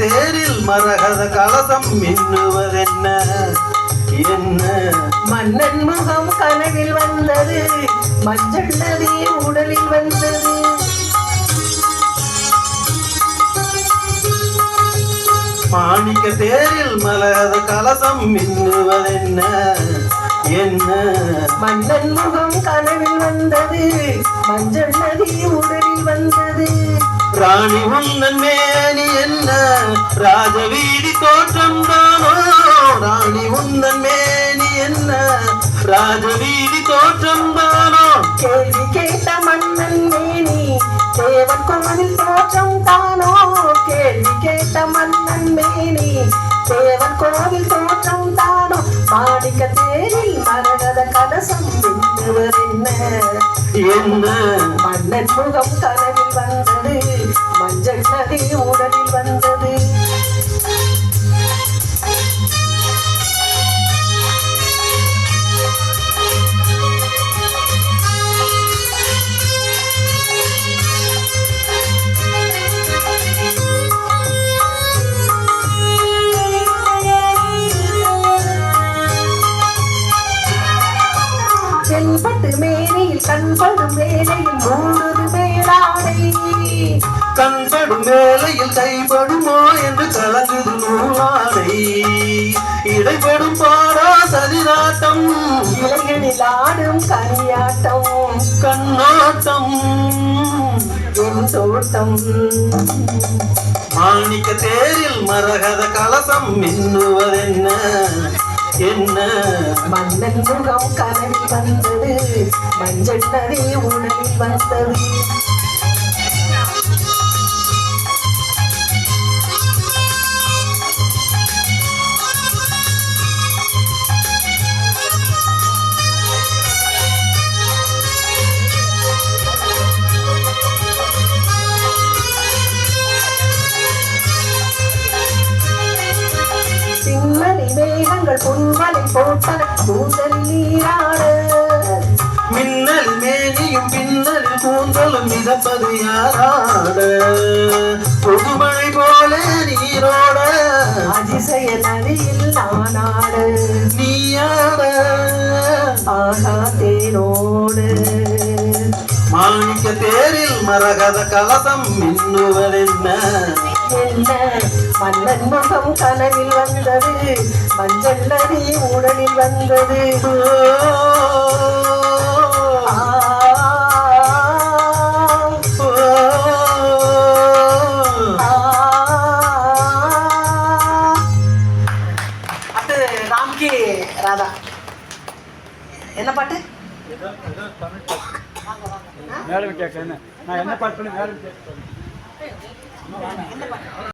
தேரில் மரகத கலசம் மின்னுவதென்ன என்ன? மன்னன் முகம் கனவில் வந்தது, மஞ்சள் நதி உடலில் வந்தது. மாணிக்க தேரில் மரகத கலசம் மின்னுவதென்ன என்ன? மன்னன் முகம் கனவில் வந்தது, மஞ்சள் நதி உடலில் வந்தது. ராணி உன்னன் மேனி என்ன ராஜவீதி தோற்றம் தானோ? ராணி உன்னன் மேனி என்ன ராஜவீதி தோற்றம் தானோ? கேள்வி கேட்ட மன்னன் மேனி தேவன் கோவில் தோற்றம் தானோ? கேள்வி கேட்ட மன்னன் மேனி தேவன் கோவில் தோற்றம் தானோ? மாணிக்க தேரில் மரகத கலசம் மின்னுவதென்ன என்ன? மன்னன் முகம் கனவில் வந்தது, மஞ்சள் நதி உடலில் வந்தது. தென்பட்டு மேனியில் கண்படும் வேலையில் மூடுது மேலாடை. கண்படும் வேலையில் கைப்படுமோ என்று கலங்குது நூலாடை. இடைப்படும் பாரா சதிராட்டம், இலைகளில் ஆடும் கனியாட்டம், கண்ணோட்டம் என் தோட்டம். மாணிக்க தேரில் மரகத கலசம் மின்னுவதென்ன என்ன? மன்னன் முகம் கனவில் வந்தது, மஞ்சள் நதி உடலில் வந்தது. மேகங்கள் பொன்மலை போட்டன கூந்தல் நீராட. மின்னல் மேனியும் பின்னல் கூந்தலும் மிதப்பது யாராட? புதுமழை போல நீரோட அதிசய நதியில் நானாட. நீயாட ஆகா தேனோடு. மாணிக்க தேரில் மரகத கலசம் மின்னுவதென்ன என்ன? மன்னன் முகம் கனவில் வந்தது, மஞ்சள் நதி உடலில் வந்தது. அது ராம்கி ராதா. என்ன பாட்டு? மேடம் கேட்க நான் என்ன பாட்டு பண்ணி மேடம் கேட்க